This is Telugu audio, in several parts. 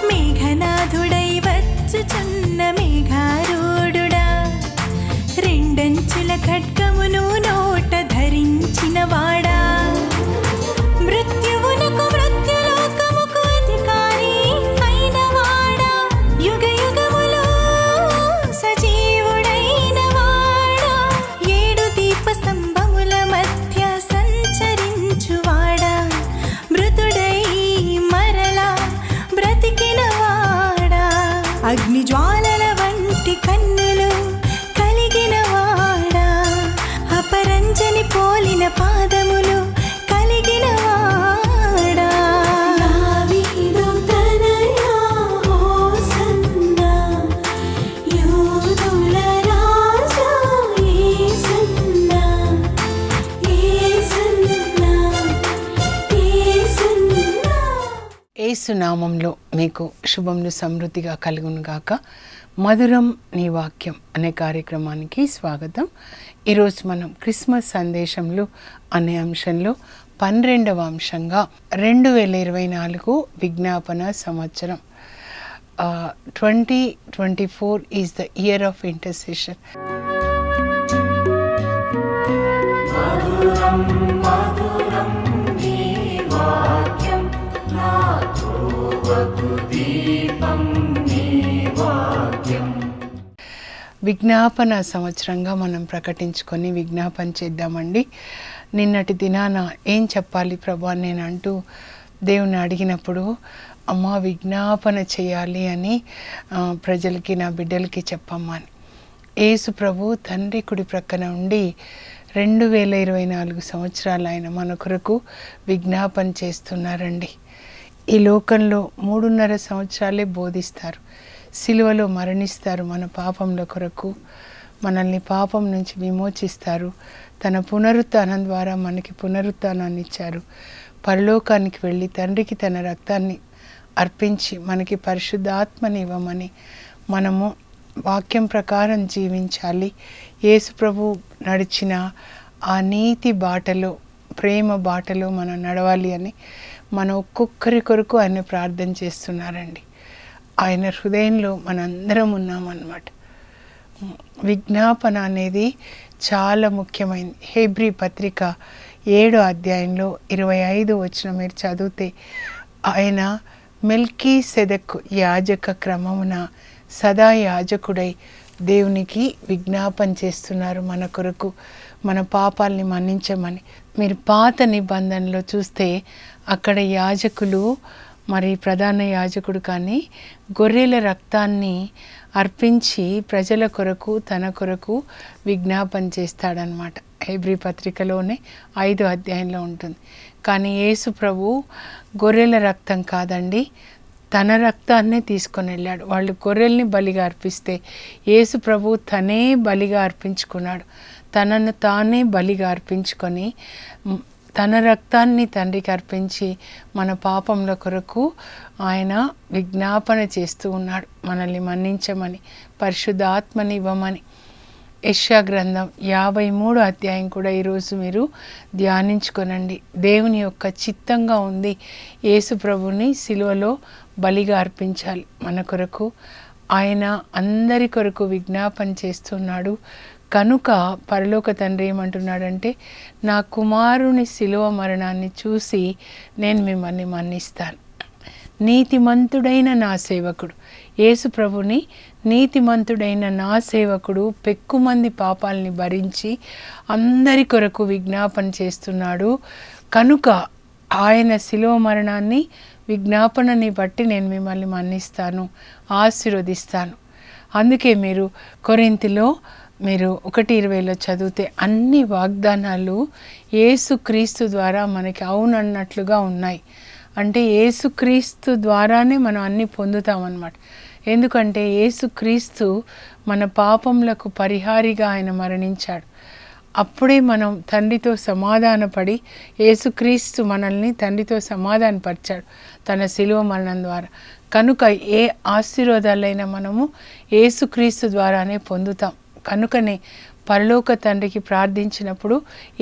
మేఘనాథుడై వచ్చుచున్న మేఘారూఢుడా, రెండంచుల ఖడ్గమును నోట ధరించిన వాడా, మృత్యువునకు మృత్యులోకముకు అధికారి అయిన వాడా, యుగ యుగములో సజీవుడైన వాడా, ఏడు దీప స్తంభముల మధ్య సంచరించువాడా, మృతుడై మరలా బ్రతికిన వాడా, అగ్ని జ్వాలల వంటి కన్నులు కలిగిన వాడా, అపరంజని పోలిన పాదములు కలిగిన వాడా, దావీదు తనయా హోసన్నా, యూదుల రాజా యేసన్నా, యేసన్నా, యేసన్నా. యేసు నామంలో మీకు శుభములు సమృద్ధిగా కలుగునుగాక. మధురం నీ వాక్యం అనే కార్యక్రమానికి స్వాగతం. ఈరోజు మనం క్రిస్మస్ సందేశంలో అనే అంశంలో 12వ అంశంగా 2024 విజ్ఞాపన సంవత్సరం 2024 is the year of intercession. విజ్ఞాపన సంవత్సరంగా మనం ప్రకటించుకొని విజ్ఞాపన చేద్దామండి. నిన్నటి దినాన ఏం చెప్పాలి ప్రభా నేను అంటూ దేవుని అడిగినప్పుడు అమ్మ విజ్ఞాపన చేయాలి అని ప్రజలకి నా బిడ్డలకి చెప్పమ్మని యేసు ప్రభు తండ్రి కుడి ప్రక్కన ఉండి 2024 సంవత్సరాలు ఆయన మన కొరకు విజ్ఞాపన చేస్తున్నారండి. ఈ లోకంలో 3.5 సంవత్సరాలే బోధిస్తారు, సిలువలో మరణిస్తారు, మన పాపంల కొరకు మనల్ని పాపం నుంచి విమోచిస్తారు, తన పునరుత్థానం ద్వారా మనకి పునరుత్థానాన్ని ఇచ్చారు, పరలోకానికి వెళ్ళి తండ్రికి తన రక్తాన్ని అర్పించి మనకి పరిశుద్ధాత్మని ఇవ్వమని మనము వాక్యం ప్రకారం జీవించాలి. యేసు ప్రభు నడిచిన ఆ నీతి బాటలో ప్రేమ బాటలో మనం నడవాలి అని మన ఒక్కొక్కరి కొరకు ఆయన ప్రార్థన చేస్తున్నారండి. ఆయన హృదయంలో మనందరం ఉన్నామన్నమాట. విజ్ఞాపన అనేది చాలా ముఖ్యమైనది. హెబ్రీ పత్రిక 7వ అధ్యాయంలో 25 వచనం మీరు చదివితే ఆయన మెల్కీసెదెకు యాజక క్రమమున సదా యాజకుడై దేవునికి విజ్ఞాపన చేస్తున్నారు మన కొరకు, మన పాపాలని మన్నించమని. మీరు పాత నిబంధనలో చూస్తే అక్కడ యాజకులు మరి ప్రధాన యాజకుడు కానీ గొర్రెల రక్తాన్ని అర్పించి ప్రజల కొరకు తన కొరకు విజ్ఞాపన చేస్తాడనమాట. హెబ్రీ పత్రికలోనే 5వ అధ్యాయంలో ఉంటుంది. కానీ యేసు ప్రభు గొర్రెల రక్తం కాదండి, తన రక్తాన్నే తీసుకొని వెళ్ళాడు. వాళ్ళు గొర్రెల్ని బలిగా అర్పిస్తే యేసు ప్రభు తనే బలిగా అర్పించుకున్నాడు. తనను తానే బలిగా అర్పించుకొని తన రక్తాన్ని తండ్రికి అర్పించి మన పాపంల కొరకు ఆయన విజ్ఞాపన చేస్తూ ఉన్నాడు, మనల్ని మన్నించమని, పరిశుద్ధాత్మని ఇవ్వమని. యెషయా గ్రంథం 53వ అధ్యాయం కూడా ఈరోజు మీరు ధ్యానించుకొనండి. దేవుని యొక్క చిత్తంగా ఉంది యేసు ప్రభుని సిలువలో బలిగా అర్పించాలి మన కొరకు. ఆయన అందరి కొరకు విజ్ఞాపన చేస్తున్నాడు. కనుక పరలోక తండ్రి ఏమంటున్నాడంటే, నా కుమారుని శిలువ మరణాన్ని చూసి నేను మిమ్మల్ని మన్నిస్తాను. నీతిమంతుడైన నా సేవకుడు, యేసు ప్రభుని నీతిమంతుడైన నా సేవకుడు పెక్కుమంది పాపాలని భరించి అందరి కొరకు విజ్ఞాపన చేస్తున్నాడు. కనుక ఆయన శిలువ మరణాన్ని విజ్ఞాపనని బట్టి నేను మిమ్మల్ని మన్నిస్తాను, ఆశీర్వదిస్తాను. అందుకే మీరు కొరింథీలో మీరు 1:20 చదివితే అన్ని వాగ్దానాలు యేసుక్రీస్తు ద్వారా మనకి అవునన్నట్లుగా ఉన్నాయి. అంటే యేసుక్రీస్తు ద్వారానే మనం అన్నీ పొందుతామన్నమాట. ఎందుకంటే యేసుక్రీస్తు మన పాపములకు పరిహారిగా ఆయన మరణించాడు. అప్పుడే మనం తండ్రితో సమాధానపడి యేసుక్రీస్తు మనల్ని తండ్రితో సమాధానపరిచాడు తన శిలువ మరణం ద్వారా. కనుక ఏ ఆశీర్వాదాలైనా మనము యేసుక్రీస్తు ద్వారానే పొందుతాం. కనుకనే పరలోక తండ్రికి ప్రార్థించినప్పుడు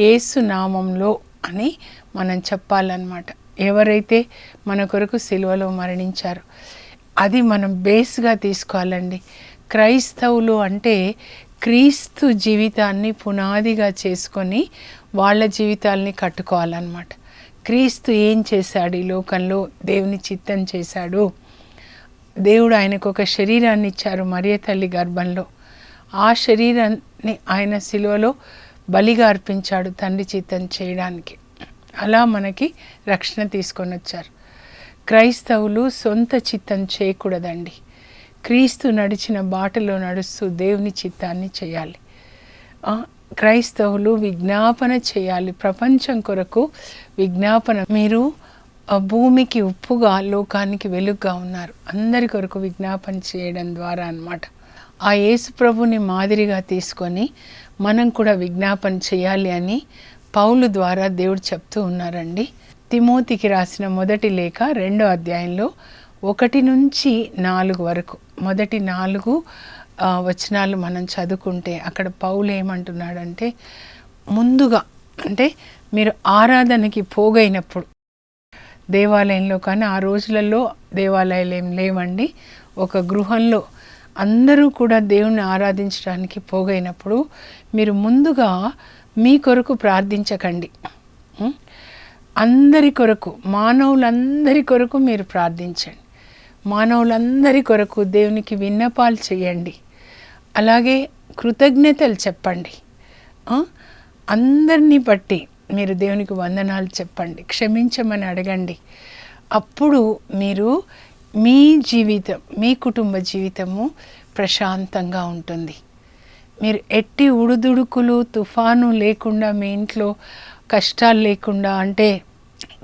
యేసు నామంలో అని మనం చెప్పాలన్నమాట. ఎవరైతే మన కొరకు సిలువలో మరణించారో అది మనం బేస్గా తీసుకోవాలండి. క్రైస్తవులు అంటే క్రీస్తు జీవితాన్ని పునాదిగా చేసుకొని వాళ్ళ జీవితాల్ని కట్టుకోవాలన్నమాట. క్రీస్తు ఏం చేశాడు ఈ లోకంలో? దేవుని చిత్తం చేశాడు. దేవుడు ఆయనకు ఒక శరీరాన్ని ఇచ్చారు మరియ తల్లి గర్భంలో. ఆ శరీరాన్ని ఆయన సిలువలో బలిగా అర్పించాడు తండ్రి చిత్తం చేయడానికి. అలా మనకి రక్షణ తీసుకొని వచ్చారు. క్రైస్తవులు సొంత చిత్తం చేయకూడదండి. క్రీస్తు నడిచిన బాటలో నడుస్తూ దేవుని చిత్తాన్ని చేయాలి. క్రైస్తవులు విజ్ఞాపన చేయాలి, ప్రపంచం కొరకు విజ్ఞాపన. మీరు భూమికి ఉప్పుగా లోకానికి వెలుగుగా ఉన్నారు. అందరి కొరకు విజ్ఞాపన చేయడం ద్వారా అన్నమాట. ఆ యేసు ప్రభుని మాదిరిగా తీసుకొని మనం కూడా విజ్ఞాపన చేయాలి అని పౌలు ద్వారా దేవుడు చెప్తూ ఉన్నారండి. తిమోతికి రాసిన మొదటి లేఖ 2వ అధ్యాయంలో 1 నుంచి 4 వరకు, మొదటి 4 వచనాలు మనం చదువుకుంటే అక్కడ పౌలు ఏమంటున్నాడంటే, ముందుగా అంటే మీరు ఆరాధనకి పోగైనప్పుడు దేవాలయంలో, కానీ ఆ రోజులలో దేవాలయాలు ఏం లేవండి, ఒక గృహంలో అందరూ కూడా దేవుణ్ణి ఆరాధించడానికి పోగైనప్పుడు మీరు ముందుగా మీ కొరకు ప్రార్థించకండి. అందరి కొరకు, మానవులందరి కొరకు మీరు ప్రార్థించండి. మానవులందరి కొరకు దేవునికి విన్నపాలు చేయండి. అలాగే కృతజ్ఞతలు చెప్పండి. అందరినీ బట్టి మీరు దేవునికి వందనాలు చెప్పండి, క్షమించమని అడగండి. అప్పుడు మీరు మీ జీవితం, మీ కుటుంబ జీవితము ప్రశాంతంగా ఉంటుంది. మీరు ఎట్టి ఉడుదుడుకులు తుఫాను లేకుండా, మీ ఇంట్లో కష్టాలు లేకుండా, అంటే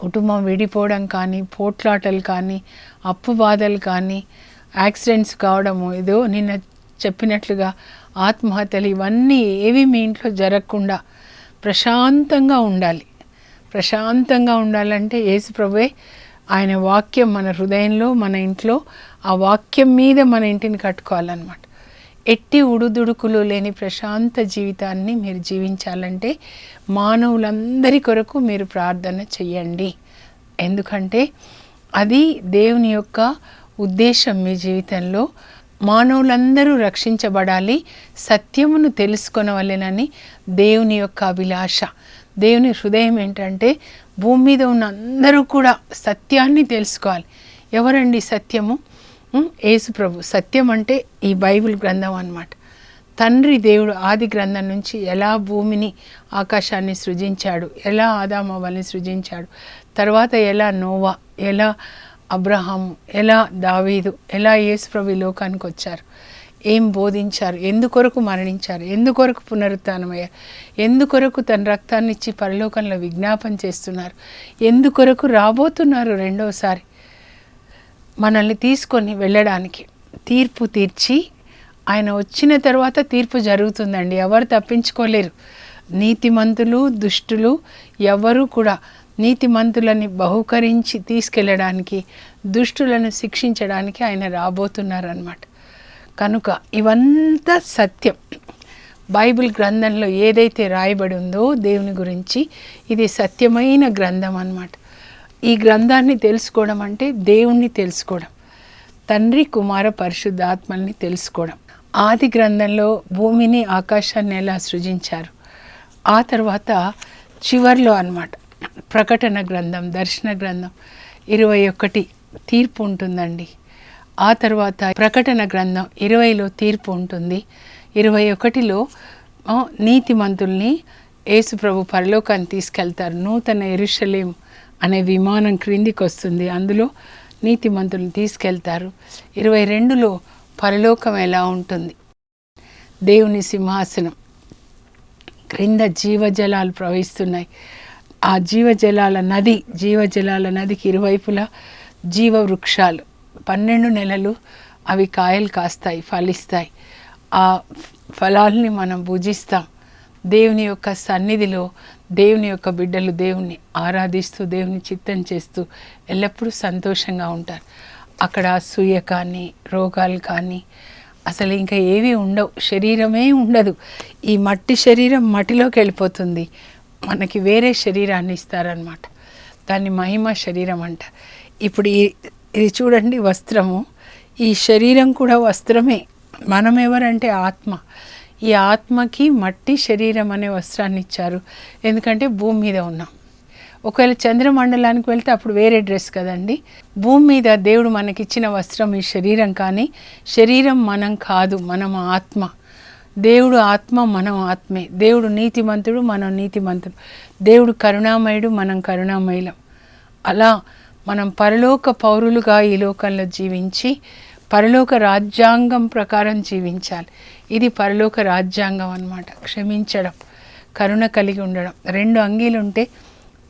కుటుంబం విడిపోవడం కానీ, పోట్లాటలు కానీ, అప్పు బాధలు కానీ, యాక్సిడెంట్స్ కావడము, ఏదో నిన్న చెప్పినట్లుగా ఆత్మహత్యలు, ఇవన్నీ ఏవి మీ ఇంట్లో జరగకుండా ప్రశాంతంగా ఉండాలి. ప్రశాంతంగా ఉండాలంటే యేసు ప్రభువే, ఆయన వాక్యం మన హృదయంలో, మన ఇంట్లో, ఆ వాక్యం మీద మన ఇంటిని కట్టుకోవాలన్నమాట. ఎట్టి ఉడుదుడుకులు లేని ప్రశాంత జీవితాన్ని మీరు జీవించాలంటే మానవులందరి కొరకు మీరు ప్రార్థన చెయ్యండి. ఎందుకంటే అది దేవుని యొక్క ఉద్దేశం. మీ జీవితంలో మానవులందరూ రక్షించబడాలి, సత్యమును తెలుసుకొనవలెనని దేవుని యొక్క అభిలాష. దేవుని హృదయం ఏంటంటే భూమి మీద ఉన్న అందరూ కూడా సత్యాన్ని తెలుసుకోవాలి. ఎవరండి సత్యము? యేసు ప్రభు. సత్యం అంటే ఈ బైబిల్ గ్రంథం అన్నమాట. తండ్రి దేవుడు ఆది గ్రంథం నుంచి ఎలా భూమిని ఆకాశాన్ని సృజించాడు, ఎలా ఆదాము అవ్వల్ని సృజించాడు, తర్వాత ఎలా నోవా, ఎలా అబ్రహాము, ఎలా దావీదు, ఎలా యేసు ప్రభు ఈ లోకానికి వచ్చారు, ఏం బోధించారు, ఎందుకొరకు మరణించారు, ఎందుకొరకు పునరుత్థానమయ్యారు, ఎందుకొరకు తన రక్తాన్ని ఇచ్చి పరలోకంలో విజ్ఞాపన చేస్తున్నారు, ఎందుకొరకు రాబోతున్నారు రెండోసారి మనల్ని తీసుకొని వెళ్ళడానికి, తీర్పు తీర్చి ఆయన వచ్చిన తర్వాత తీర్పు జరుగుతుందండి. ఎవరు తప్పించుకోలేరు. నీతిమంతులు దుష్టులు ఎవరు కూడా నీతిమంతులని బహుకరించి తీసుకెళ్ళడానికి, దుష్టులను శిక్షించడానికి ఆయన రాబోతున్నారన్నమాట. కనుక ఇవంతా సత్యం. బైబిల్ గ్రంథంలో ఏదైతే రాయబడి ఉందో దేవుని గురించి, ఇది సత్యమైన గ్రంథం అన్నమాట. ఈ గ్రంథాన్ని తెలుసుకోవడం అంటే దేవుణ్ణి తెలుసుకోవడం, తండ్రి కుమార పరిశుద్ధాత్మల్ని తెలుసుకోవడం. ఆది గ్రంథంలో భూమిని ఆకాశాన్ని ఎలా సృజించారు, ఆ తర్వాత చివర్లో అన్నమాట ప్రకటన గ్రంథం, దర్శన గ్రంథం 21 తీర్పు ఉంటుందండి. ఆ తర్వాత ప్రకటన గ్రంథం 20లో తీర్పు ఉంటుంది. 21లో నీతిమంతుల్ని యేసు ప్రభు పరలోకాన్ని తీసుకెళ్తారు. నూతన యెరూషలేము అనే విమానం క్రిందికి వస్తుంది, అందులో నీతిమంతుల్ని తీసుకెళ్తారు. 22లో పరలోకం ఎలా ఉంటుంది, దేవుని సింహాసనం క్రింద జీవజలాలు ప్రవహిస్తున్నాయి. ఆ జీవజలాల నదికి ఇరువైపులా జీవవృక్షాలు, 12 నెలలు అవి కాయలు కాస్తాయి, ఫలిస్తాయి. ఆ ఫలాల్ని మనం భుజిస్తాం. దేవుని యొక్క సన్నిధిలో దేవుని యొక్క బిడ్డలు దేవుణ్ణి ఆరాధిస్తూ దేవుని చిత్తం చేస్తూ ఎల్లప్పుడూ సంతోషంగా ఉంటారు. అక్కడ అసూయ కానీ, రోగాలు కానీ, అసలు ఇంకా ఏవి ఉండవు, శరీరమే ఉండదు. ఈ మట్టి శరీరం మట్టిలోకి వెళ్ళిపోతుంది, మనకి వేరే శరీరాన్ని ఇస్తారనమాట. దాన్ని మహిమ శరీరం అంట. ఇప్పుడు ఇది చూడండి, వస్త్రము. ఈ శరీరం కూడా వస్త్రమే. మనం ఎవరంటే ఆత్మ. ఈ ఆత్మకి మట్టి శరీరం అనే వస్త్రాన్ని ఇచ్చారు, ఎందుకంటే భూమి మీద ఉన్నాం. ఒకవేళ చంద్రమండలానికి వెళ్తే అప్పుడు వేరే డ్రెస్ కదండి. భూమి మీద దేవుడు మనకిచ్చిన వస్త్రం ఈ శరీరం, కానీ శరీరం మనం కాదు, మనం ఆత్మ. దేవుడు ఆత్మ, మనం ఆత్మే. దేవుడు నీతిమంతుడు, మనం నీతిమంతుడు. దేవుడు కరుణామయుడు, మనం కరుణామయులం. అలా మనం పరలోక పౌరులుగా ఈ లోకంలో జీవించి పరలోక రాజ్యాంగం ప్రకారం జీవించాలి. ఇది పరలోక రాజ్యాంగం అన్నమాట. క్షమించడం, కరుణ కలిగి ఉండడం. 2 అంగీలు ఉంటే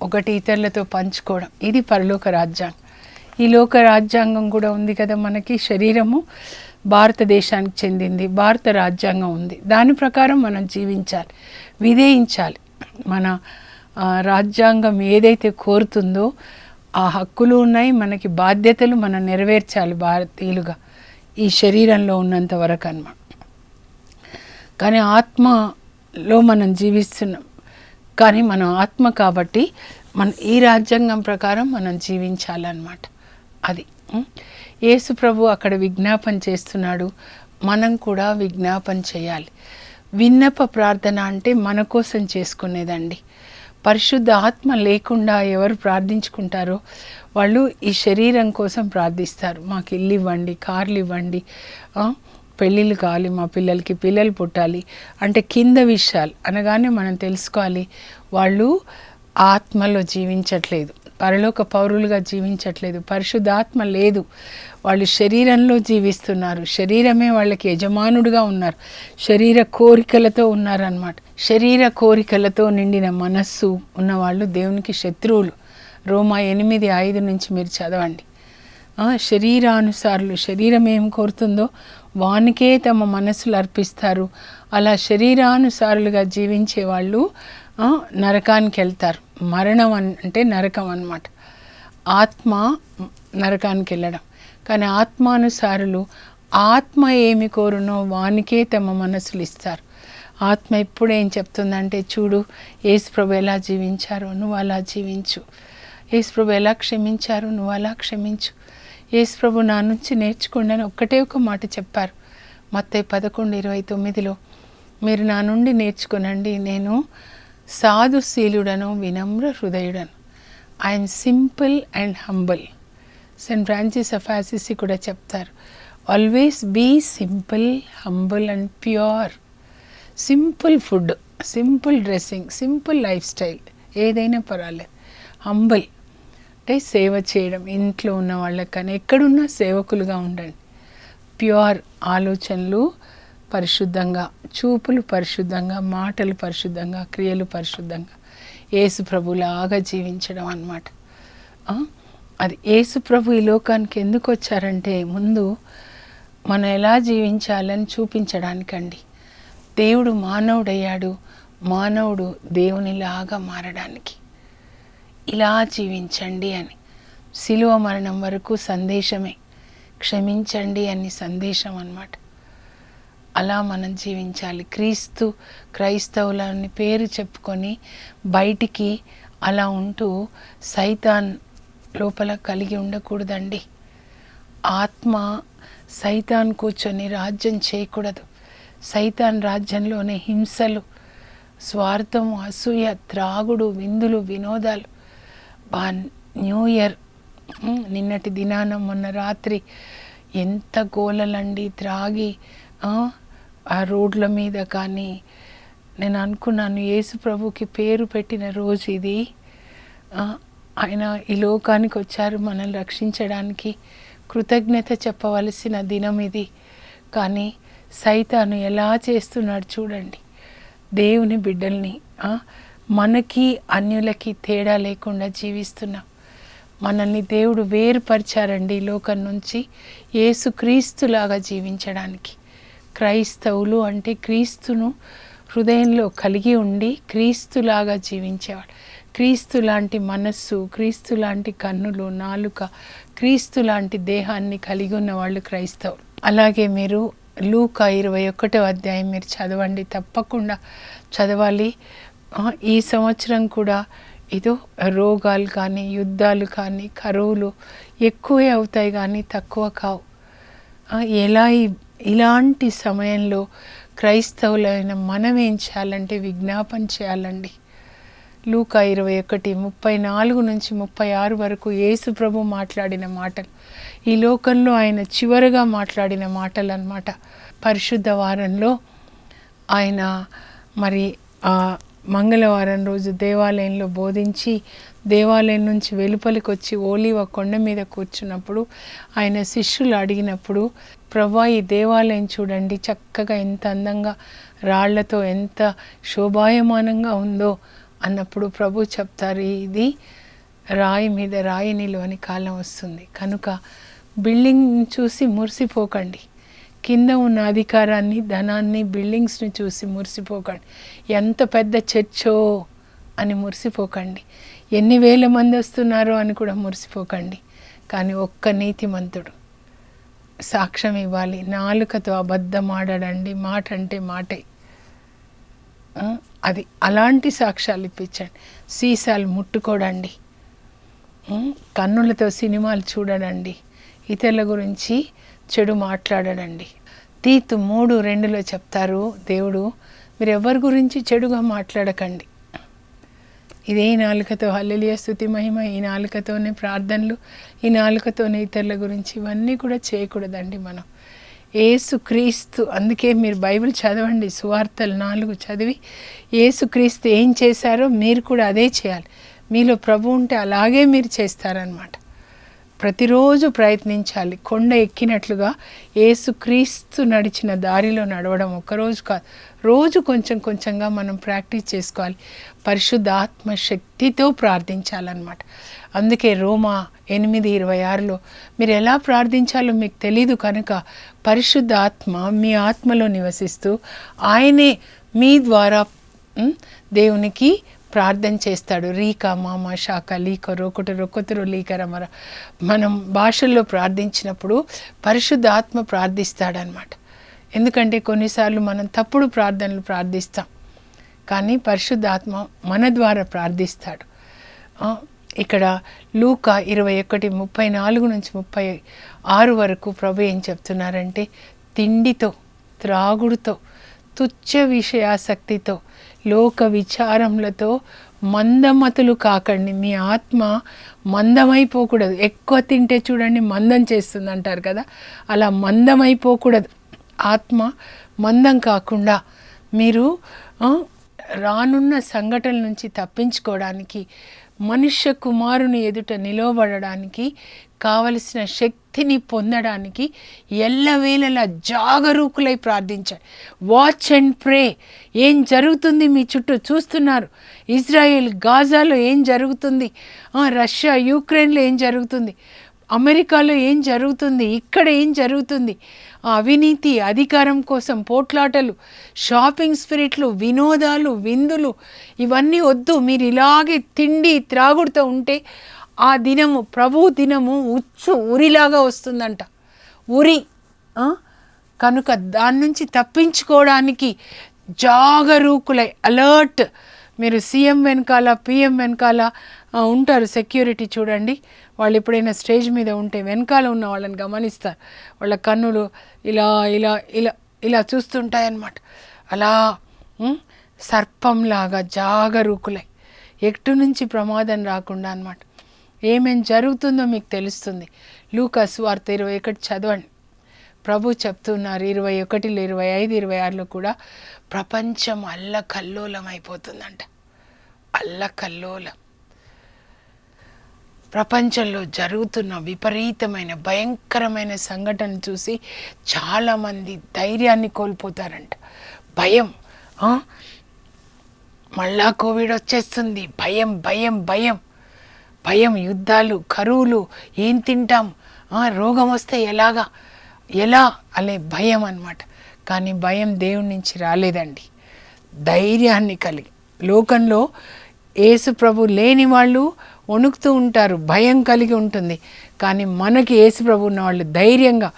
ఒకటి ఇతరులతో పంచుకోవడం, ఇది పరలోక రాజ్యాంగం. ఈ లోక రాజ్యాంగం కూడా ఉంది కదా మనకి. శరీరము భారతదేశానికి చెందింది, భారత రాజ్యాంగం ఉంది. దాని ప్రకారం మనం జీవించాలి, విధేయించాలి. మన రాజ్యాంగం ఏదైతే కోరుతుందో ఆ హక్కులు ఉన్నాయి, మనకి బాధ్యతలు మనం నెరవేర్చాలి భారతీయులుగా ఈ శరీరంలో ఉన్నంత వరకు అన్నమాట. కానీ ఆత్మలో మనం జీవిస్తున్నాం, కానీ మనం ఆత్మ కాబట్టి మన ఈ రాజ్యాంగం ప్రకారం మనం జీవించాలన్నమాట. అది యేసు ప్రభు అక్కడ విజ్ఞాపన చేస్తున్నాడు, మనం కూడా విజ్ఞాపన చేయాలి. విన్నప ప్రార్థన అంటే మన కోసం చేసుకునేదండి. పరిశుద్ధ ఆత్మ లేకుండా ఎవరు ప్రార్థించుకుంటారో వాళ్ళు ఈ శరీరం కోసం ప్రార్థిస్తారు. మాకు ఇల్లు ఇవ్వండి, కార్లు ఇవ్వండి, పెళ్ళిళ్ళు కావాలి, మా పిల్లలకి పిల్లలు పుట్టాలి అంటే కింద విషయాలు అనగానే మనం తెలుసుకోవాలి, వాళ్ళు ఆత్మలో జీవించట్లేదు, పరలోక పౌరులుగా జీవించట్లేదు, పరిశుద్ధాత్మ లేదు, వాళ్ళు శరీరంలో జీవిస్తున్నారు. శరీరమే వాళ్ళకి యజమానుడిగా ఉన్నారు, శరీర కోరికలతో ఉన్నారన్నమాట. శరీర కోరికలతో నిండిన మనస్సు ఉన్నవాళ్ళు దేవునికి శత్రువులు. రోమా 8:5 నుంచి మీరు చదవండి. శరీరానుసారులు, శరీరం ఏం కోరుతుందో వానికే తమ మనస్సులు అర్పిస్తారు. అలా శరీరానుసారులుగా జీవించే వాళ్ళు నరకానికి వెళ్తారు. మరణం అంటే నరకం అన్నమాట. ఆత్మ నరకానికి వెళ్ళడం. కానీ ఆత్మానుసారులు ఆత్మ ఏమి కోరునో వానికే తమ మనసులు ఇస్తారు. ఆత్మ ఎప్పుడు ఏం చెప్తుందంటే, చూడు యేసుప్రభు ఎలా జీవించారో నువ్వు అలా జీవించు, యేసుప్రభు ఎలా క్షమించారు నువ్వు అలా క్షమించు, యేసుప్రభు నా నుంచి నేర్చుకోండి అని ఒక్కటే ఒక మాట చెప్పారు. మత్తయి 11:29లో మీరు నా నుండి నేర్చుకోనండి, నేను సాధుశీలుడను, వినమ్ర హృదయుడను. I'm simple and humble. Saint Francis of Assisi కూడా చెప్తారు, always be simple, humble and pure. Simple food, simple dressing, simple lifestyle ఏదైనా పర్వాలేదు. హంబుల్ అంటే సేవ చేయడం, ఇంట్లో ఉన్న వాళ్ళకి కానీ ఎక్కడున్నా సేవకులుగా ఉండండి. ప్యూర్ ఆలోచనలు పరిశుద్ధంగా, చూపులు పరిశుద్ధంగా, మాటలు పరిశుద్ధంగా, క్రియలు పరిశుద్ధంగా, యేసు ప్రభులాగా జీవించడం అన్నమాట. అది యేసు ప్రభు ఈ లోకానికి ఎందుకు వచ్చారంటే ముందు మనం ఎలా జీవించాలని చూపించడానికండి. దేవుడు మానవుడయ్యాడు, మానవుడు దేవునిలాగా మారడానికి. ఇలా జీవించండి అని శిలువ మరణం వరకు సందేశమే, క్షమించండి అని సందేశం అన్నమాట. అలా మనం జీవించాలి. క్రైస్తవులని పేరు చెప్పుకొని బయటికి అలా ఉంటూ సైతాన్ లోపల కలిగి ఉండకూడదండి. ఆత్మ సైతాన్ కూర్చొని రాజ్యం చేయకూడదు. సైతాన్ రాజ్యంలోనే హింసలు, స్వార్థం, అసూయ, త్రాగుడు, విందులు, వినోదాలు. న్యూ ఇయర్ నిన్నటి దినాన మొన్న రాత్రి ఎంత గోలలండి, త్రాగి ఆ రోడ్ల మీద. కానీ నేను అనుకున్నాను, యేసు ప్రభుకి పేరు పెట్టిన రోజు ఇది. ఆయన ఈ లోకానికి వచ్చారు మనల్ని రక్షించడానికి, కృతజ్ఞత చెప్పవలసిన దినం ఇది. కానీ సైతాను ఎలా చేస్తున్నాడు చూడండి. దేవుని బిడ్డల్ని మనకి అన్యులకి తేడా లేకుండా జీవిస్తున్నాం. మనల్ని దేవుడు వేరుపరిచారండి ఈ లోకం నుంచి యేసుక్రీస్తులాగా జీవించడానికి. క్రైస్తవులు అంటే క్రీస్తును హృదయంలో కలిగి ఉండి క్రీస్తులాగా జీవించేవాడు. క్రీస్తు లాంటి మనస్సు, క్రీస్తు లాంటి కన్నులు, నాలుక, క్రీస్తు లాంటి దేహాన్ని కలిగి ఉన్న వాళ్ళు క్రైస్తవులు. అలాగే మీరు లూకా 21వ అధ్యాయం మీరు చదవండి, తప్పకుండా చదవాలి. ఈ సంవత్సరం కూడా ఇదో రోగాలు కానీ, యుద్ధాలు కానీ, కరువులు ఎక్కువే అవుతాయి కానీ తక్కువ కావు. ఇలాంటి సమయంలో క్రైస్తవులైన మనం ఏం చేయాలంటే విజ్ఞాపన చేయాలండి. లూకా 21:34-36 వరకు యేసు ప్రభు మాట్లాడిన మాటలు, ఈ లోకంలో ఆయన చివరగా మాట్లాడిన మాటలు అన్నమాట. పరిశుద్ధ వారంలో ఆయన మరి మంగళవారం రోజు దేవాలయంలో బోధించి దేవాలయం నుంచి వెలుపలికి వచ్చి ఓలివ కొండ మీద కూర్చున్నప్పుడు ఆయన శిష్యులు అడిగినప్పుడు, ప్రభా ఈ దేవాలయం చూడండి చక్కగా ఎంత అందంగా రాళ్లతో ఎంత శోభాయమానంగా ఉందో అన్నప్పుడు ప్రభు చెప్తారు, ఇది రాయి మీద రాయి నిలువని కాలం వస్తుంది, కనుక బిల్డింగ్ చూసి మురిసిపోకండి, కింద ఉన్న అధికారాన్ని, ధనాన్ని, బిల్డింగ్స్ని చూసి మురిసిపోకండి, ఎంత పెద్ద చర్చో అని మురిసిపోకండి, ఎన్ని వేల మంది వస్తున్నారో అని కూడా మురిసిపోకండి. కానీ ఒక్క నీతిమంతుడు సాక్ష్యం ఇవ్వాలి, నాలుకతో అబద్ధం ఆడడండి, మాట అంటే మాటే, అది అలాంటి సాక్ష్యాలు ఇప్పించండి. సీసాలు ముట్టుకోడండి, కన్నులతో సినిమాలు చూడడండి, ఇతరుల గురించి చెడు మాట్లాడడండి. తీతు 3:2 చెప్తారు దేవుడు, మీరు ఎవరి గురించి చెడుగా మాట్లాడకండి. ఇదే నాలుకతో హల్లెలూయా స్తుతి మహిమ, ఈ నాలుకతోనే ప్రార్థనలు, ఈ నాలుకతోనే ఇతరుల గురించి, ఇవన్నీ కూడా చేయకూడదండి మనం. యేసుక్రీస్తు, అందుకే మీరు బైబిల్ చదవండి, సువార్తలు 4 చదివి యేసుక్రీస్తు ఏం చేశారో మీరు కూడా అదే చేయాలి. మీలో ప్రభు ఉంటే అలాగే మీరు చేస్తారనమాట. ప్రతిరోజు ప్రయత్నించాలి, కొండ ఎక్కినట్లుగా యేసుక్రీస్తు నడిచిన దారిలో నడవడం. ఒక్కరోజు కాదు, రోజు కొంచెం కొంచెంగా మనం ప్రాక్టీస్ చేసుకోవాలి. పరిశుద్ధాత్మ శక్తితో ప్రార్థించాలన్నమాట. అందుకే రోమా 8:26లో మీరు ఎలా ప్రార్థించాలో మీకు తెలీదు కనుక పరిశుద్ధ ఆత్మ మీ ఆత్మలో నివసిస్తూ ఆయనే మీ ద్వారా దేవునికి ప్రార్థన చేస్తాడు. రీకా మామ శాఖ లీక రొకటి రొకొతరు లీకరమర, మనం భాషల్లో ప్రార్థించినప్పుడు పరిశుద్ధ ఆత్మ ప్రార్థిస్తాడనమాట. ఎందుకంటే కొన్నిసార్లు మనం తప్పుడు ప్రార్థనలు ప్రార్థిస్తాం, కానీ పరిశుద్ధాత్మ మన ద్వారా ప్రార్థిస్తాడు. ఇక్కడ లూకా 21:34-36 వరకు ప్రభు ఏం చెప్తున్నారంటే, తిండితో, త్రాగుడుతో, తుచ్చ విషయాసక్తితో, లోక విచారములతో మందమతులు కాకండి. మీ ఆత్మ మందమైపోకూడదు. ఎక్కువ తింటే చూడండి మందం చేస్తుంది అంటారు కదా, అలా మందమైపోకూడదు. ఆత్మ మందం కాకుండా మీరు రానున్న సంఘటనల నుంచి తప్పించుకోవడానికి, మనుష్య కుమారుని ఎదుట నిలవబడడానికి కావలసిన శక్తిని పొందడానికి ఎల్లవేళలా జాగరూకులై ప్రార్థించాలి. Watch and pray. ఏం జరుగుతుంది మీ చుట్టూ చూస్తున్నారు. ఇజ్రాయెల్ గాజాలో ఏం జరుగుతుంది, రష్యా యుక్రెయిన్లో ఏం జరుగుతుంది, అమెరికాలో ఏం జరుగుతుంది, ఇక్కడ ఏం జరుగుతుంది. అవినీతి, అధికారం కోసం పోట్లాటలు, షాపింగ్ స్పిరిట్లు, వినోదాలు, విందులు, ఇవన్నీ వద్దు. మీరు ఇలాగే తిండి త్రాగుడుతూ ఉంటే ఆ దినము, ప్రభు దినము ఉరిలాగా వస్తుందంట. ఉరి. కనుక దాని నుంచి తప్పించుకోవడానికి జాగరూకులై, అలర్ట్. మీరు సీఎం వెనకాల, పిఎం వెనకాల ఉంటారు సెక్యూరిటీ. చూడండి, వాళ్ళు ఎప్పుడైనా స్టేజ్ మీద ఉంటే వెనకాల ఉన్న వాళ్ళని గమనిస్తారు. వాళ్ళ కన్నులు ఇలా ఇలా ఇలా ఇలా చూస్తుంటాయన్నమాట. అలా సర్పంలాగా జాగరూకులై, ఎటు నుంచి ప్రమాదం రాకుండా అన్నమాట. ఏమేం జరుగుతుందో మీకు తెలుస్తుంది. లూకా సువార్త 21 చదవండి. ప్రభు చెప్తున్నారు 21, 25, 26లో కూడా ప్రపంచం అల్లకల్లోలం అయిపోతుందంట. అల్లకల్లోలం. ప్రపంచంలో జరుగుతున్న విపరీతమైన భయంకరమైన సంఘటన చూసి చాలామంది ధైర్యాన్ని కోల్పోతారంట. భయం, మళ్ళా కోవిడ్ వచ్చేస్తుంది, భయం భయం భయం భయం, యుద్ధాలు, కరువులు, ఏం తింటాం, రోగం వస్తే ఎలా అనే భయం అన్నమాట. కానీ భయం దేవుడి నుంచి రాలేదండి. ధైర్యాన్ని కలిగి, లోకంలో యేసు ప్రభు లేని వాళ్ళు వణుకుతూ ఉంటారు, భయం కలిగి ఉంటుంది. కానీ మనకి యేసు ప్రభు ఉన్న వాళ్ళు ధైర్యంగా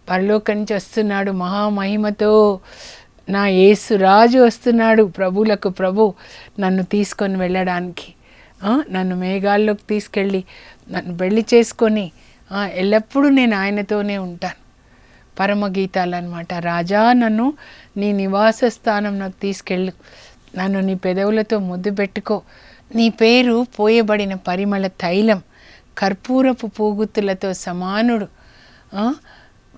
పరలోకం నుంచి వస్తున్నాడు మహామహిమతో, నా యేసు రాజు వస్తున్నాడు, ప్రభువులకు ప్రభు నన్ను తీసుకొని వెళ్ళడానికి, నన్ను మేఘాల్లోకి తీసుకెళ్ళి నన్ను పెళ్లి చేసుకొని ఎల్లప్పుడూ నేను ఆయనతోనే ఉంటాను. పరమగీతాలు అన్నమాట. రాజా నన్ను నీ నివాస స్థానం నాకు తీసుకెళ్ళు, నన్ను నీ పెదవులతో ముద్దు పెట్టుకో, నీ పేరు పోయబడిన పరిమళ తైలం, కర్పూరపు పూగుత్తులతో సమానుడు,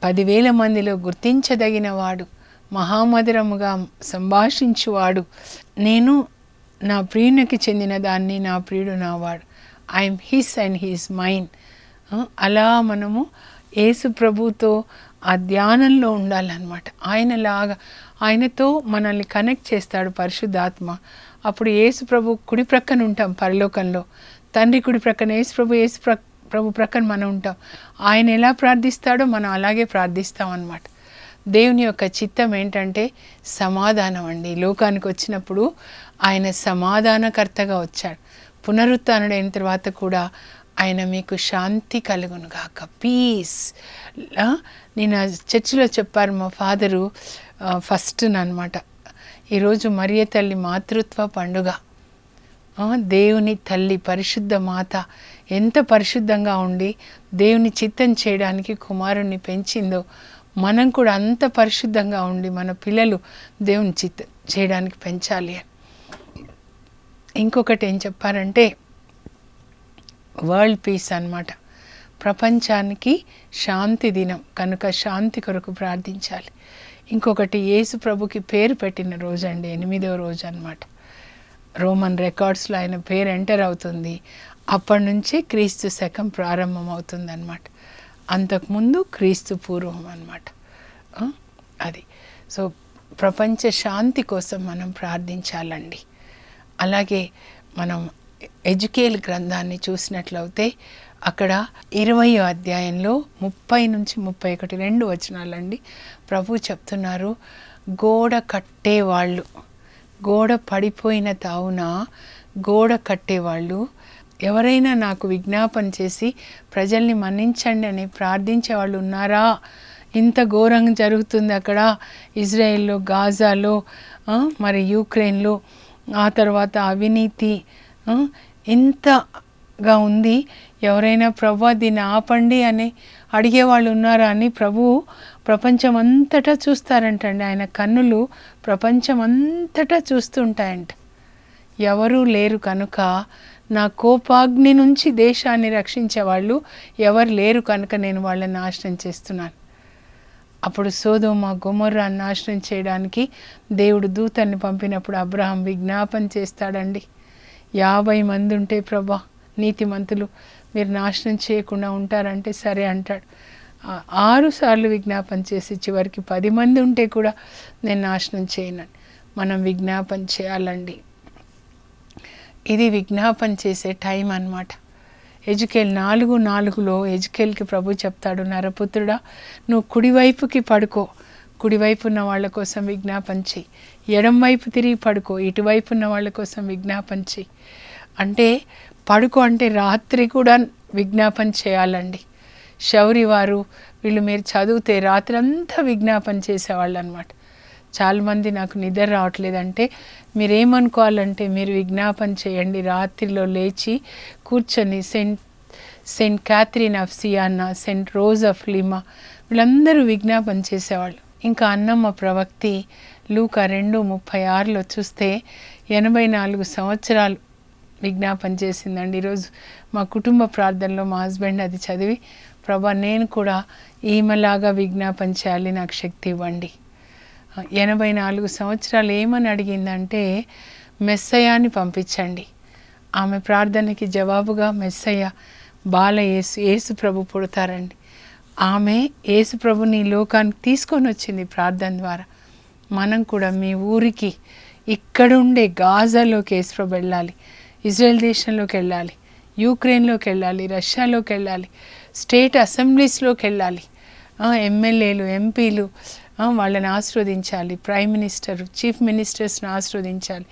10,000 మందిలో గుర్తించదగిన వాడు, మహామధురముగా సంభాషించువాడు, నేను నా ప్రియునికి చెందిన దాన్ని, నా ప్రియుడు నావాడు, I'm his and he's mine. అలా మనము యేసు ప్రభుతో ఆ ధ్యానంలో ఉండాలన్నమాట. ఆయనలాగా ఆయనతో మనల్ని కనెక్ట్ చేస్తాడు పరిశుద్ధాత్మ. అప్పుడు యేసు ప్రభు కుడి ప్రక్కన ఉంటాం పరలోకంలో, తండ్రి కుడి ప్రక్కన యేసు ప్రభు ప్రక్కన మనం ఉంటాం. ఆయన ఎలా ప్రార్థిస్తాడో మనం అలాగే ప్రార్థిస్తాం అన్నమాట. దేవుని యొక్క చిత్తం ఏంటంటే సమాధానం అండి. లోకానికి వచ్చినప్పుడు ఆయన సమాధానకర్తగా వచ్చాడు. పునరుత్థానుడైన తర్వాత కూడా ఆయన మీకు శాంతి కలుగును గాక, పీస్. నేను చర్చిలో చెప్పారు మా ఫాదరు ఫస్ట్ అనమాట. ఈరోజు మరియ తల్లి మాతృత్వ పండుగ. దేవుని తల్లి పరిశుద్ధ మాత ఎంత పరిశుద్ధంగా ఉండి దేవుని చిత్తం చేయడానికి కుమారుణ్ణి పెంచిందో, మనం కూడా అంత పరిశుద్ధంగా ఉండి మన పిల్లలు దేవుని చిత్తం చేయడానికి పెంచాలి అని. ఇంకొకటి ఏం చెప్పారంటే వరల్డ్ పీస్ అన్నమాట. ప్రపంచానికి శాంతి దినం కనుక శాంతి కొరకు ప్రార్థించాలి. ఇంకొకటి యేసు ప్రభుకి పేరు పెట్టిన రోజు అండి, 8వ రోజు అన్నమాట. రోమన్ రికార్డ్స్లో ఆయన పేరు ఎంటర్ అవుతుంది. అప్పటి నుంచే క్రీస్తు శకం ప్రారంభం అవుతుంది అన్నమాట. అంతకుముందు క్రీస్తు పూర్వం అన్నమాట. అది సో ప్రపంచ శాంతి కోసం మనం ప్రార్థించాలండి. అలాగే మనం ఎజెకియేలు గ్రంథాన్ని చూసినట్లయితే అక్కడ 20వ అధ్యాయంలో 30 నుంచి 31 2 వచనాలండి. ప్రభు చెప్తున్నారు, గోడ కట్టేవాళ్ళు, గోడ పడిపోయిన తావున గోడ కట్టేవాళ్ళు ఎవరైనా నాకు విజ్ఞాపన చేసి ప్రజల్ని మన్నించండి అని ప్రార్థించే వాళ్ళు ఉన్నారా? ఇంత ఘోరంగా జరుగుతుంది అక్కడ ఇజ్రాయెల్లో, గాజాలో, మరి యూక్రెయిన్లో, ఆ తర్వాత అవినీతి ఇంతగా ఉంది. ఎవరైనా ప్రభు దీన్ని ఆపండి అని అడిగేవాళ్ళు ఉన్నారా అని ప్రభు ప్రపంచం అంతటా చూస్తారంటండి. ఆయన కన్నులు ప్రపంచం అంతటా చూస్తుంటాయంట. ఎవరూ లేరు కనుక, నా కోపాగ్ని నుంచి దేశాన్ని రక్షించే వాళ్ళు ఎవరు లేరు కనుక నేను వాళ్ళని నాశనం చేస్తున్నాను. అప్పుడు సోదోమ గొమొర్రా నాశనం చేయడానికి దేవుడు దూతల్ని పంపినప్పుడు అబ్రహాం విజ్ఞాపన చేస్తాడండి. 50 మంది ఉంటే ప్రభా నీతిమంతులు మీరు నాశనం చేయకుండా ఉంటారంటే సరే అంటాడు. 6 సార్లు విజ్ఞాపన చేసి చివరికి 10 మంది ఉంటే కూడా నేను నాశనం చేయనని మనం విజ్ఞాపన చేయాలండి. ఇది విజ్ఞాపన చేసే టైం అన్నమాట. ఎజెకియేలు 4:4లో ఎజెకియేలుకి ప్రభు చెప్తాడు, నరపుత్రుడా నువ్వు కుడివైపుకి పడుకో, కుడివైపు ఉన్న వాళ్ళ కోసం విజ్ఞాపన చెయ్యి, ఎడం వైపు తిరిగి పడుకో, ఇటువైపు ఉన్న వాళ్ళ కోసం విజ్ఞాపన చెయ్యి. అంటే పడుకో అంటే రాత్రి కూడా విజ్ఞాపన చేయాలండి. శౌరి వారు వీళ్ళు మీరు చదివితే రాత్రి అంతా విజ్ఞాపన చేసేవాళ్ళు అనమాట. చాలామంది నాకు నిద్ర రావట్లేదంటే మీరేమనుకోవాలంటే మీరు విజ్ఞాపన చేయండి. రాత్రిలో లేచి కూర్చొని saint Catherine of Siena, saint Rose of Lima వీళ్ళందరూ విజ్ఞాపన చేసేవాళ్ళు. ఇంకా అన్నమ్మ ప్రవక్తి లూకా 2:36లో చూస్తే 84 సంవత్సరాలు విజ్ఞాపన చేసిందండి. ఈరోజు మా కుటుంబ ప్రార్థనలో మా హస్బెండ్ అది చదివి, ప్రభా నేను కూడా ఈమెలాగా విజ్ఞాపన చేయాలి, నాకు శక్తి ఇవ్వండి. 84 సంవత్సరాలు ఏమని అడిగిందంటే మెస్సయాని పంపించండి. ఆమె ప్రార్థనకి జవాబుగా మెస్సయ్య బాల యేసు ప్రభు పుడతారండి. ఆమె యేసు ప్రభుని లోకానికి తీసుకొని వచ్చింది ప్రార్థన ద్వారా. మనం కూడా మీ ఊరికి ఇక్కడుండే గాజాలోకి యేసు ప్రభు వెళ్ళాలి, ఇజ్రాయెల్ దేశంలోకి వెళ్ళాలి, యూక్రెయిన్లోకి వెళ్ళాలి, రష్యాలోకి వెళ్ళాలి, స్టేట్ అసెంబ్లీస్లోకి వెళ్ళాలి, ఎమ్మెల్యేలు ఎంపీలు వాళ్ళని ఆశీర్వదించాలి, ప్రైమ్ మినిస్టర్ చీఫ్ మినిస్టర్స్ని ఆశీర్వదించాలి.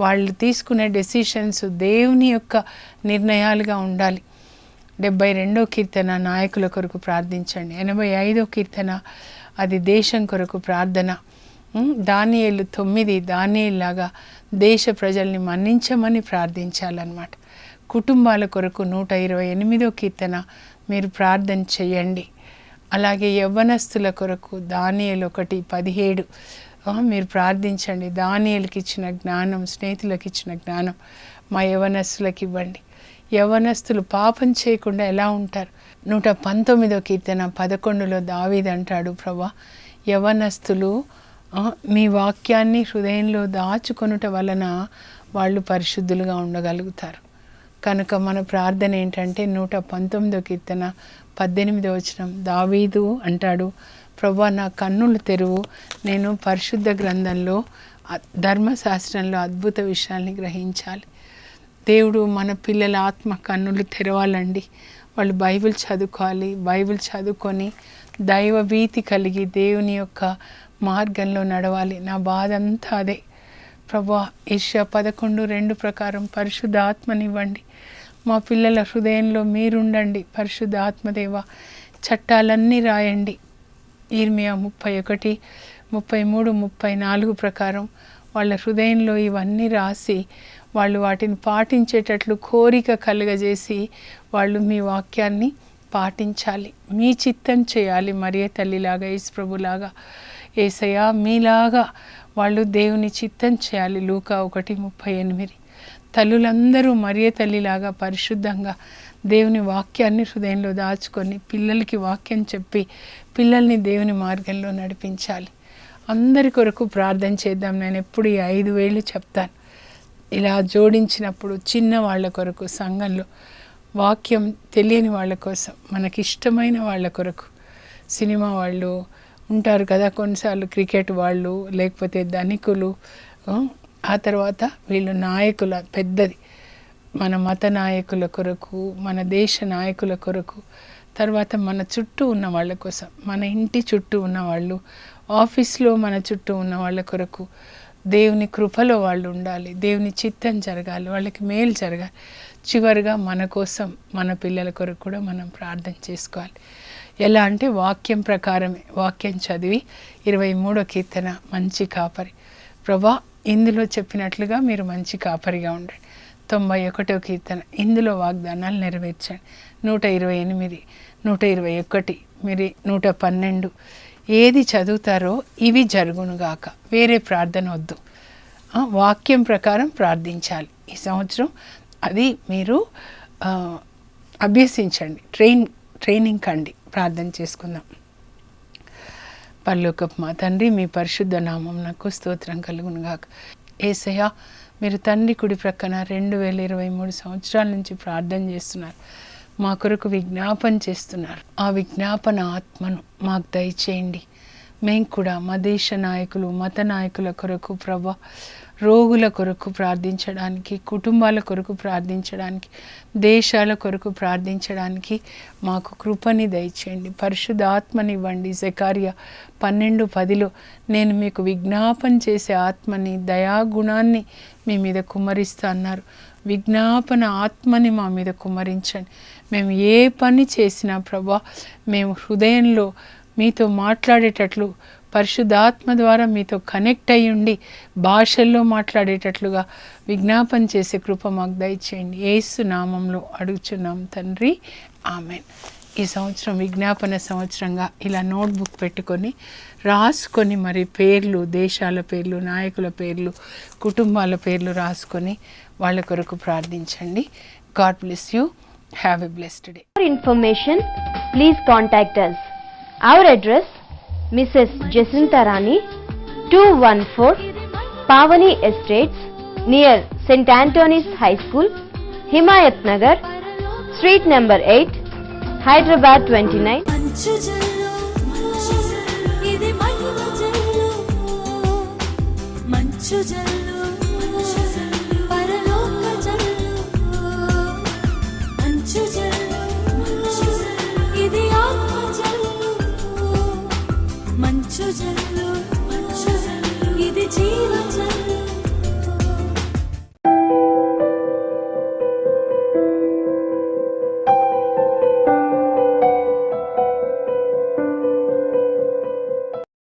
వాళ్ళు తీసుకునే డెసిషన్స్ దేవుని యొక్క నిర్ణయాలుగా ఉండాలి. 72వ కీర్తన నాయకుల కొరకు ప్రార్థించండి. 85వ కీర్తన అది దేశం కొరకు ప్రార్థన. దానియేలు 9 దానియేలులాగా దేశ ప్రజల్ని మన్నించమని ప్రార్థించాలన్నమాట. కుటుంబాల కొరకు 128వ కీర్తన మీరు ప్రార్థన చేయండి. అలాగే యవ్వనస్తుల కొరకు దానియేలు 1:17 మీరు ప్రార్థించండి. దానియేలుకి ఇచ్చిన జ్ఞానం, స్నేహితులకు ఇచ్చిన జ్ఞానం మా యవ్వనస్తులకు ఇవ్వండి. యవ్వనస్తులు పాపం చేయకుండా ఎలా ఉంటారు? 119వ కీర్తన 11లో దావీదు అంటాడు, ప్రభా యవ్వనస్తులు మీ వాక్యాన్ని హృదయంలో దాచుకొనుట వలన వాళ్ళు పరిశుద్ధులుగా ఉండగలుగుతారు. కనుక మన ప్రార్థన ఏంటంటే 119వ కీర్తన 18వ వచనం దావీదు అంటాడు, ప్రభా నా కన్నులు తెరువు, నేను పరిశుద్ధ గ్రంథంలో ధర్మశాస్త్రంలో అద్భుత విషయాల్ని గ్రహించాలి. దేవుడు మన పిల్లల ఆత్మ కన్నులు తెరవాలండి. వాళ్ళు బైబిల్ చదువుకోవాలి. బైబిల్ చదువుకొని దైవ భీతి కలిగి దేవుని యొక్క మార్గంలో నడవాలి. నా బాధ అంతా అదే ప్రభా. యెషయా 11:2 ప్రకారం పరిశుద్ధ ఆత్మనివ్వండి. మా పిల్లల హృదయంలో మీరుండండి. పరిశుద్ధ ఆత్మదేవ చట్టాలన్నీ రాయండి. ఇర్మియా 31, 33, 34 ప్రకారం వాళ్ళ హృదయంలో ఇవన్నీ రాసి వాళ్ళు వాటిని పాటించేటట్లు కోరిక కలుగజేసి వాళ్ళు మీ వాక్యాన్ని పాటించాలి. మీ చిత్తం చేయాలి. మరియ తల్లిలాగా, యేసు ప్రభులాగా, యేసయ్య మీలాగా వాళ్ళు దేవుని చిత్తం చేయాలి. లూకా 1:38. తల్లులందరూ మరియ తల్లిలాగా పరిశుద్ధంగా దేవుని వాక్యాన్ని హృదయంలో దాచుకొని పిల్లలకి వాక్యం చెప్పి పిల్లల్ని దేవుని మార్గంలో నడిపించాలి. అందరి కొరకు ప్రార్థన చేద్దాం. నేను ఎప్పుడు ఈ 5 వేళ్ళు చెప్తాను. ఇలా జోడించినప్పుడు చిన్న వాళ్ళ కొరకు, సంఘంలో వాక్యం తెలియని వాళ్ళ కోసం, మనకిష్టమైన వాళ్ళ కొరకు, సినిమా వాళ్ళు ఉంటారు కదా కొన్నిసార్లు, క్రికెట్ వాళ్ళు, లేకపోతే ధనికులు, ఆ తర్వాత వీళ్ళు నాయకుల పెద్దది మన మత నాయకుల కొరకు, మన దేశ నాయకుల కొరకు, తర్వాత మన చుట్టూ ఉన్న వాళ్ళ కోసం, మన ఇంటి చుట్టూ ఉన్న వాళ్ళు, ఆఫీస్లో మన చుట్టూ ఉన్న వాళ్ళ కొరకు దేవుని కృపలో వాళ్ళు ఉండాలి. దేవుని చిత్తం జరగాలి. వాళ్ళకి మేలు జరగాలి. చివరిగా మన కోసం, మన పిల్లల కొరకు కూడా మనం ప్రార్థన చేసుకోవాలి. ఎలా అంటే వాక్యం ప్రకారమే. వాక్యం చదివి 23వ కీర్తన మంచి కాపరి, ప్రభా ఇందులో చెప్పినట్లుగా మీరు మంచి కాపరిగా ఉండండి. 91వ కీర్తన ఇందులో వాగ్దానాలు నెరవేర్చండి. 128, 121, మీరు 112 ఏది చదువుతారో ఇవి జరుగునుగాక. వేరే ప్రార్థన వద్దు. వాక్యం ప్రకారం ప్రార్థించాలి. ఈ సంవత్సరం అది మీరు అభ్యసించండి. ట్రైనింగ్ కండి. ప్రార్థన చేసుకుందాం. పరలోకపు మా తండ్రి, మీ పరిశుద్ధ నామమునకు స్తోత్రం కలుగునుగాక. యేసయ్య, మీరు తండ్రి కుడి ప్రక్కన 2023 సంవత్సరాల నుంచి ప్రార్థన చేస్తున్నారు. మా కొరకు విజ్ఞాపన చేస్తున్నారు. ఆ విజ్ఞాపన ఆత్మను మాకు దయచేయండి. మేము కూడా మా దేశ నాయకులు, మత నాయకుల కొరకు, ప్రభా రోగుల కొరకు ప్రార్థించడానికి, కుటుంబాల కొరకు ప్రార్థించడానికి, దేశాల కొరకు ప్రార్థించడానికి మాకు కృపని దయచేయండి. పరిశుద్ధ ఆత్మనివ్వండి. జకర్యా 12:10 నేను మీకు విజ్ఞాపన చేసే ఆత్మని, దయాగుణాన్ని మీ మీద కుమ్మరిస్తా అన్నారు. విజ్ఞాపన ఆత్మని మా మీద కుమ్మరించండి. మేము ఏ పని చేసినా ప్రభా మేము హృదయంలో మీతో మాట్లాడేటట్లు, పరిశుద్ధాత్మ ద్వారా మీతో కనెక్ట్ అయ్యి ఉండి భాషల్లో మాట్లాడేటట్లుగా విజ్ఞాపన చేసే కృప మాకు దయచేయండి. యేసు నామంలో అడుగుచున్నాం తండ్రి, ఆమెన్. ఈ సంవత్సరం విజ్ఞాపన సంవత్సరంగా ఇలా నోట్బుక్ పెట్టుకొని రాసుకొని, మరి పేర్లు, దేశాల పేర్లు, నాయకుల పేర్లు, కుటుంబాల పేర్లు రాసుకొని వాళ్ళ కొరకు ప్రార్థించండి. God bless you. Have a blessed day. For information, please contact us. Our address, Mrs. Jacinta Rani, 214 Pavani Estates, near St. Anthony's High School, Himayat Nagar, Street number 8, Hyderabad 29. మంచు జల్లు, ఇది మహిమ జల్లు, మంచు జల్లు.